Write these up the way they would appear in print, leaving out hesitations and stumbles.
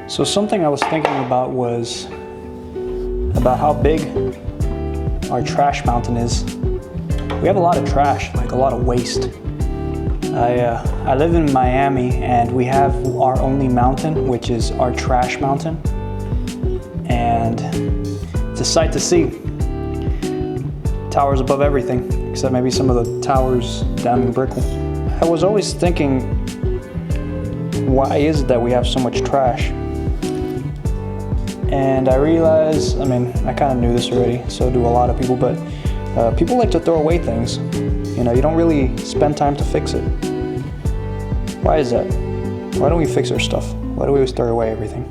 So something I was thinking about was about how big our trash mountain is. We have a lot of trash, like a lot of waste. I live in Miami and we have our only mountain, which is our trash mountain. And it's a sight to see. Towers above everything, except maybe some of the towers down in Brickell. I was always thinking, why is it that we have so much trash? And I realized, I kind of knew this already, so do a lot of people, but people like to throw away things. You know, you don't really spend time to fix it. Why is that? Why don't we fix our stuff? Why do we always throw away everything?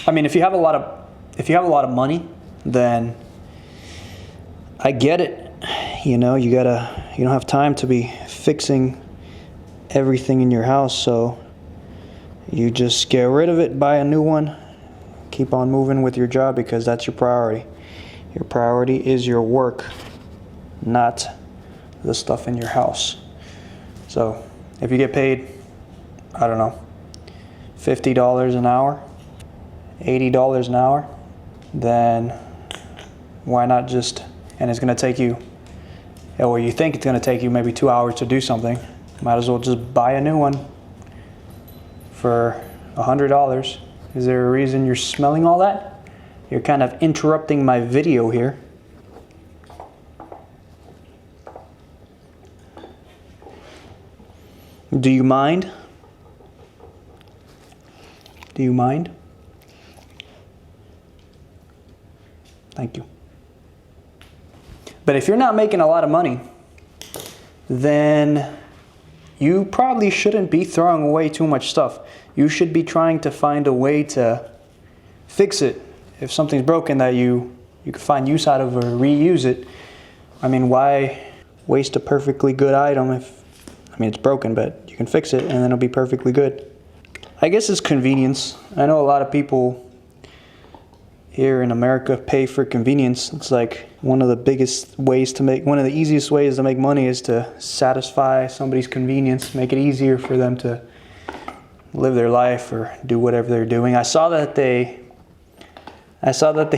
I mean, if you have a lot of money, then I get it. You know, you don't have time to be fixing everything in your house, so you just get rid of it, buy a new one, keep on moving with your job because that's your priority. Your priority is your work, not the stuff in your house. So if you get paid, I don't know, $50 an hour, $80 an hour, then why not just, and it's going to take you, or you think it's going to take you maybe 2 hours to do something, might as well just buy a new one for $100. Is there a reason you're smelling all that? You're kind of interrupting my video here. Do you mind? Do you mind? Thank you. But if you're not making a lot of money, then you probably shouldn't be throwing away too much stuff. You should be trying to find a way to fix it. If something's broken that you can find use out of or reuse it. I mean, why waste a perfectly good item if, it's broken, but you can fix it and then it'll be perfectly good. I guess it's convenience. I know a lot of people here in America pay for convenience. It's like one of the easiest ways to make money is to satisfy somebody's convenience, make it easier for them to live their life or do whatever they're doing. I saw that they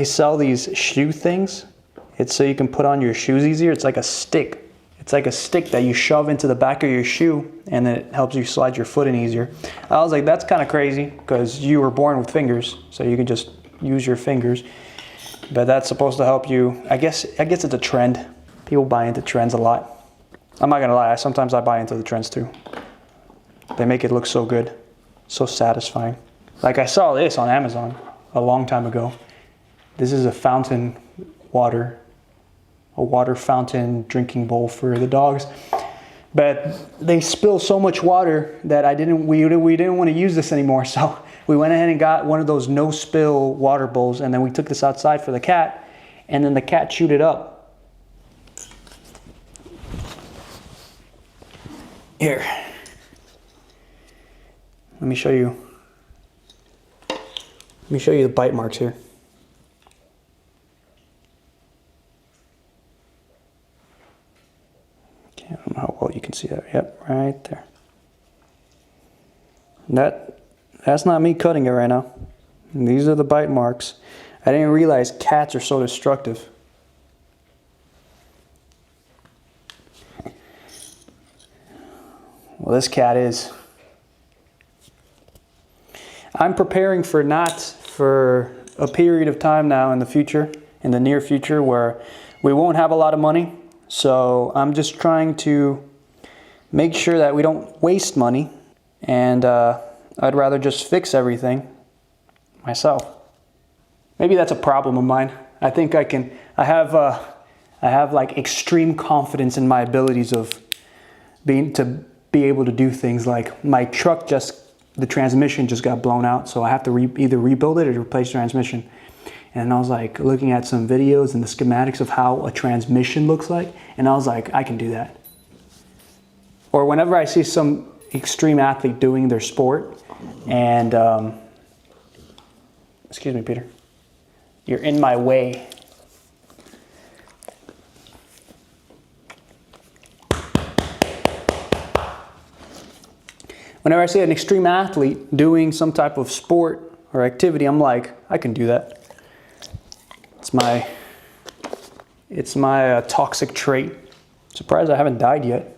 sell these shoe things. It's so you can put on your shoes easier. It's like a stick. It's like a stick that you shove into the back of your shoe and it helps you slide your foot in easier. I was like, that's kind of crazy because you were born with fingers, so you can just use your fingers. But that's supposed to help you. I guess it's a trend. People buy into trends a lot. I'm not gonna lie, sometimes I buy into the trends too. They make it look so good, so satisfying. Like I saw this on Amazon a long time ago. This is a water fountain drinking bowl for the dogs. But they spill so much water that we didn't want to use this anymore. So we went ahead and got one of those no spill water bowls, and then we took this outside for the cat, and then the cat chewed it up. Here. Let me show you the bite marks here. Okay, I don't know how well you can see that. Yep, right there. That's not me cutting it right now. These are the bite marks. I didn't realize cats are so destructive. Well, this cat is. I'm preparing for a period of time now in the near future, where we won't have a lot of money. So I'm just trying to make sure that we don't waste money, and I'd rather just fix everything myself. Maybe that's a problem of mine. I think I have like extreme confidence in my abilities of to be able to do things. Like my truck the transmission just got blown out, so I have to either rebuild it or replace the transmission. And I was like looking at some videos and the schematics of how a transmission looks like, and I was like, I can do that. Or whenever I see some extreme athlete doing their sport, and excuse me, Peter, you're in my way. whenever I see an extreme athlete doing some type of sport or activity, I'm like, I can do that. It's my toxic trait. Surprised I haven't died yet.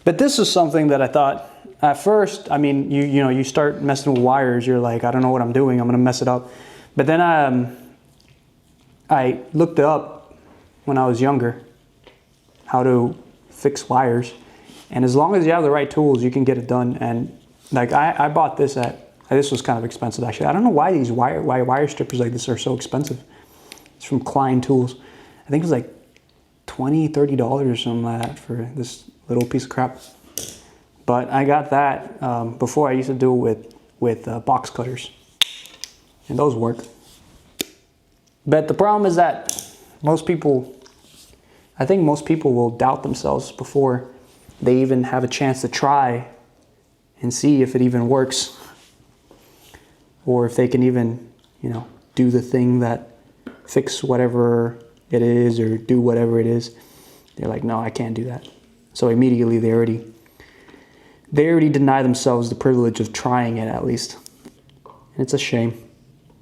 But this is something that I thought at first, I mean, you know, you start messing with wires, you're like, I don't know what I'm doing, I'm gonna mess it up. But then I looked it up when I was younger, how to fix wires. And as long as you have the right tools, you can get it done. And like I bought this this was kind of expensive actually. I don't know why these wire strippers like this are so expensive. It's from Klein Tools. I think it was like $20, $30 or something like that for this little piece of crap. But I got that before. I used to do it with box cutters. And those work. But the problem is that I think most people will doubt themselves before they even have a chance to try and see if it even works. Or if they can even, you know, do the thing that fix whatever it is or do whatever it is. They're like, no, I can't do that. So immediately they already deny themselves the privilege of trying it at least. And it's a shame.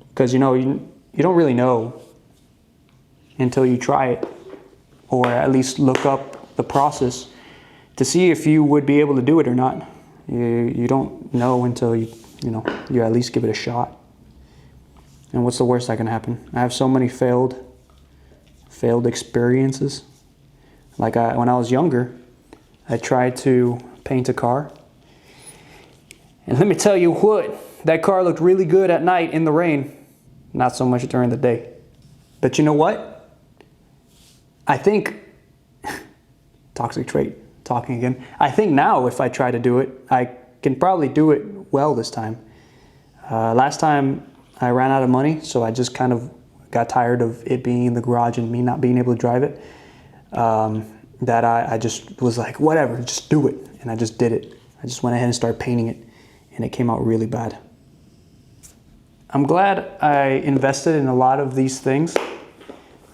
Because, you know, you don't really know until you try it. Or at least look up the process to see if you would be able to do it or not. You don't know until you at least give it a shot. And what's the worst that can happen? I have so many failed experiences. Like when I was younger, I tried to paint a car. And let me tell you what, that car looked really good at night in the rain. Not so much during the day. But you know what? I think, toxic trait, talking again. I think now if I try to do it, I can probably do it well this time. Last time I ran out of money, so I just kind of got tired of it being in the garage and me not being able to drive it. That I just was like, whatever, just do it. And I just did it. I just went ahead and started painting it, and it came out really bad. I'm glad I invested in a lot of these things.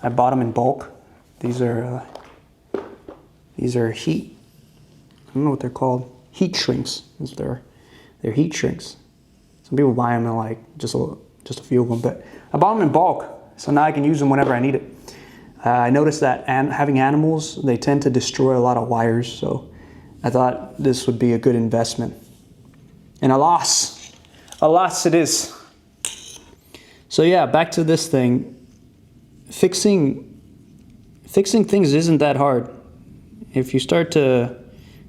I bought them in bulk. These are heat, I don't know what they're called. Heat shrinks. They're heat shrinks. Some people buy them in like just a few of them, but I bought them in bulk, so now I can use them whenever I need it. I noticed that having animals, they tend to destroy a lot of wires, so I thought this would be a good investment. And alas it is. So yeah, back to this thing. Fixing things isn't that hard. If you start to,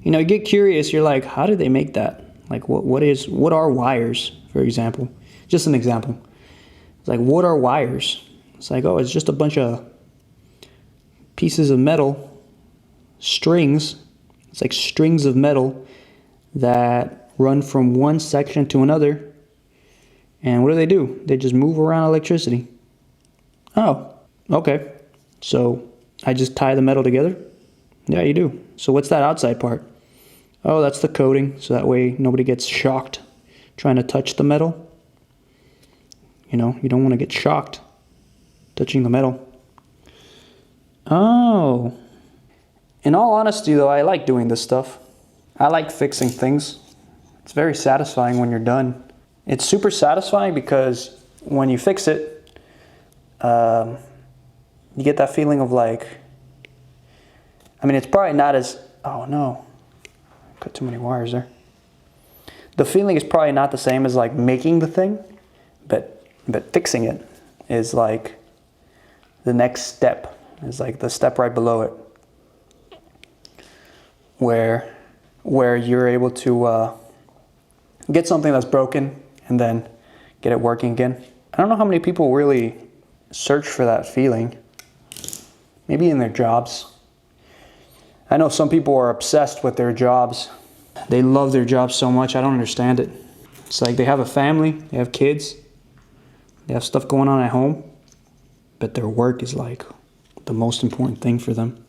you get curious, you're like, how did they make that? Like what are wires, for example? Just an example. It's like, what are wires? It's like, oh, it's just a bunch of pieces of metal, strings. It's like strings of metal that run from one section to another. And what do? They just move around electricity. Oh, okay. So I just tie the metal together? Yeah, you do. So what's that outside part? Oh, that's the coating, so that way nobody gets shocked trying to touch the metal. You don't want to get shocked touching the metal. Oh. In all honesty, though, I like doing this stuff. I like fixing things. It's very satisfying when you're done. It's super satisfying because when you fix it, you get that feeling of like, it's probably not as, oh no, cut too many wires there. The feeling is probably not the same as like making the thing, but fixing it is like the next step. It's like the step right below it, where you're able to get something that's broken and then get it working again. I don't know how many people really search for that feeling. Maybe in their jobs. I know some people are obsessed with their jobs. They love their jobs so much, I don't understand it. It's like they have a family, they have kids, they have stuff going on at home, but their work is like the most important thing for them.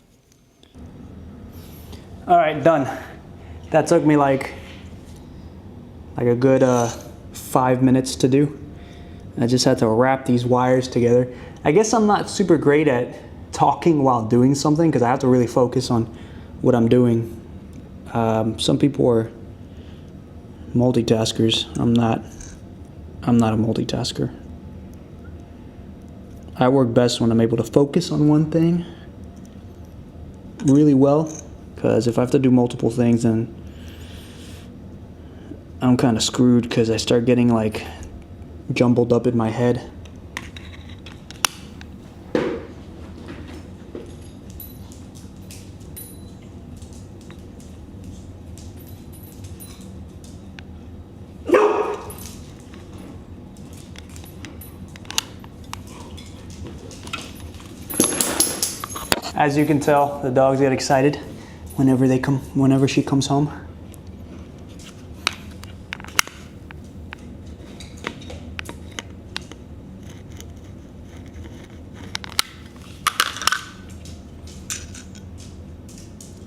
All right, done. That took me like a good 5 minutes to do. I just had to wrap these wires together. I guess I'm not super great at talking while doing something because I have to really focus on what I'm doing. Some people are multitaskers. I'm not a multitasker. I work best when I'm able to focus on one thing really well, because if I have to do multiple things, then I'm kind of screwed, because I start getting like jumbled up in my head. As you can tell, the dogs get excited whenever she comes home.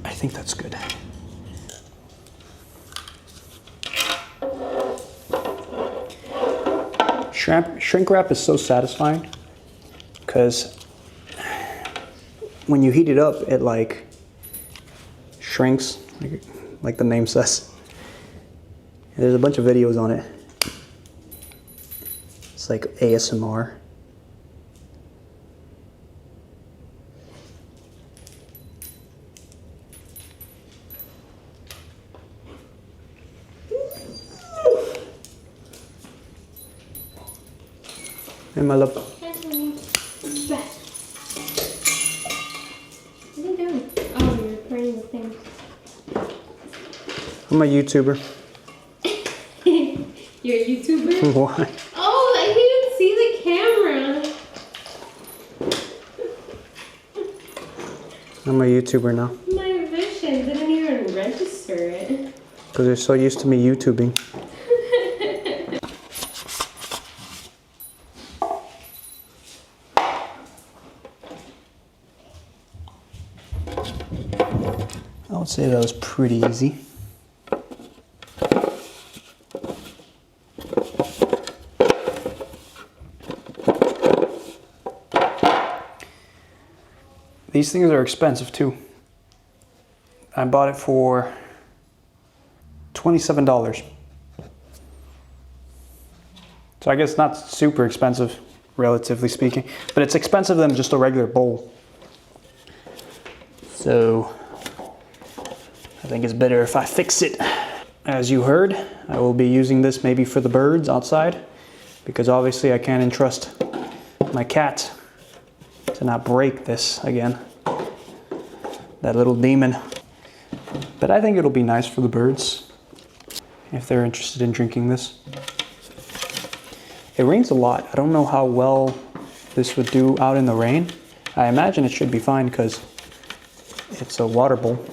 I think that's good. Shrink wrap is so satisfying, because when you heat it up, it like shrinks, like the name says. And there's a bunch of videos on it. It's like ASMR. Hey, my love. Hi, honey. What are you doing? Oh, you're recording the thing. I'm a YouTuber. You're a YouTuber? Why? Oh, I didn't see the camera. I'm a YouTuber now. My vision didn't even register it. Because they're so used to me YouTubing. I would say that was pretty easy. These things are expensive too. I bought it for $27. So I guess not super expensive, relatively speaking, but it's expensive than just a regular bowl. So I think it's better if I fix it. As you heard, I will be using this maybe for the birds outside, because obviously I can't entrust my cat to not break this again. That little demon. But I think it'll be nice for the birds if they're interested in drinking this. It rains a lot. I don't know how well this would do out in the rain. I imagine it should be fine because it's a water bowl.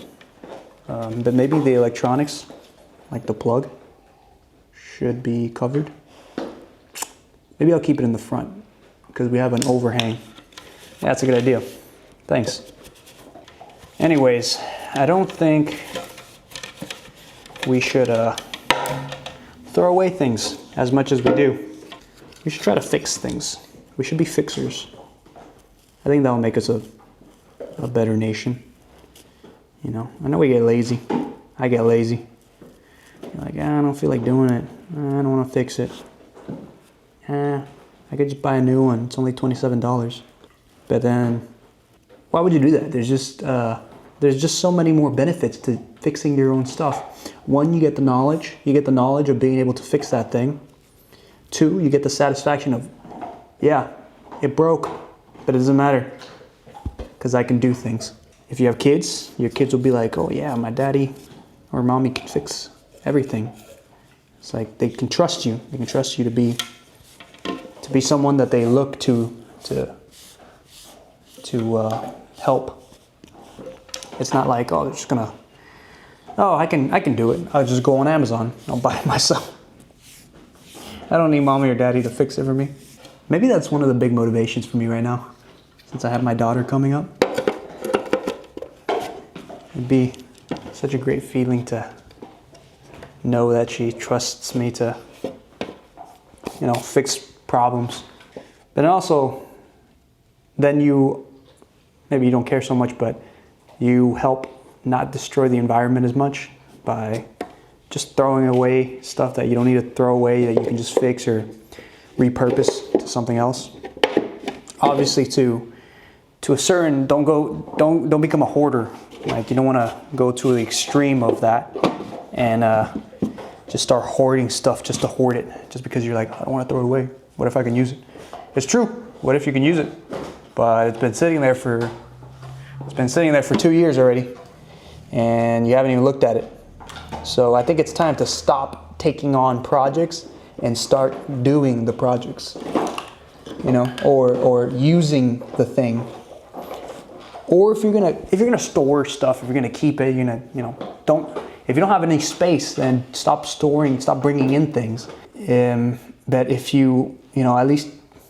But maybe the electronics, like the plug, should be covered. Maybe I'll keep it in the front because we have an overhang. Yeah, that's a good idea. Thanks. Anyways, I don't think we should throw away things as much as we do. We should try to fix things. We should be fixers. I think that will make us a better nation. You know, I know we get lazy. I get lazy. You're like, I don't feel like doing it. I don't want to fix it. I could just buy a new one. It's only $27. But then, why would you do that? There's just so many more benefits to fixing your own stuff. One, you get the knowledge. You get the knowledge of being able to fix that thing. Two, you get the satisfaction of, yeah, it broke, but it doesn't matter because I can do things. If you have kids, your kids will be like, oh yeah, my daddy or mommy can fix everything. It's like they can trust you. They can trust you to be someone that they look to help. It's not like, oh, they're just gonna, oh, I can do it. I'll just go on Amazon. I'll buy it myself. I don't need mommy or daddy to fix it for me. Maybe that's one of the big motivations for me right now, since I have my daughter coming up. It'd be such a great feeling to know that she trusts me to, you know, fix problems. But also, then maybe you don't care so much, but you help not destroy the environment as much by just throwing away stuff that you don't need to throw away that you can just fix or repurpose to something else. Obviously, to a certain, don't become a hoarder. Like, you don't want to go to the extreme of that and just start hoarding stuff just to hoard it, just because you're like, I don't want to throw it away. What if I can use it? It's true. What if you can use it? But it's been sitting there for 2 years already, and you haven't even looked at it. So I think it's time to stop taking on projects and start doing the projects, you know, or using the thing. Or if you're gonna store stuff, if you're gonna keep it, if you don't have any space, then stop bringing in things. But if at least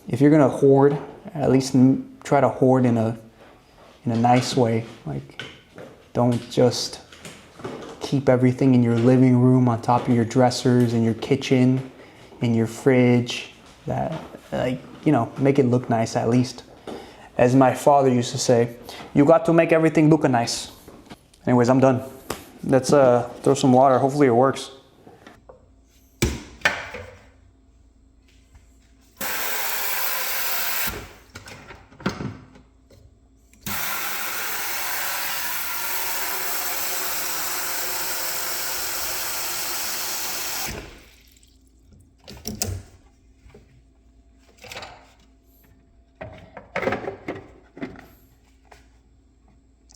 if you're gonna hoard, at least try to hoard in a nice way. Like, don't just keep everything in your living room on top of your dressers, in your kitchen, in your fridge. That, make it look nice at least. As my father used to say, you got to make everything look nice. Anyways, I'm done. Let's throw some water. Hopefully it works.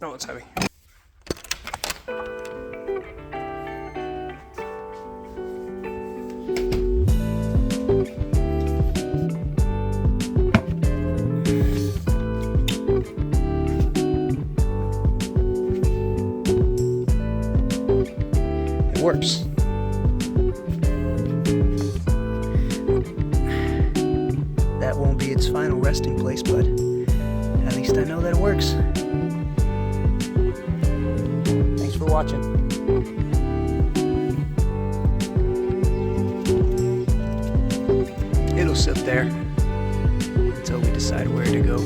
No, it's heavy. It works. That won't be its final resting place, but at least I know that it works. Thanks for watching. It'll sit there until we decide where to go.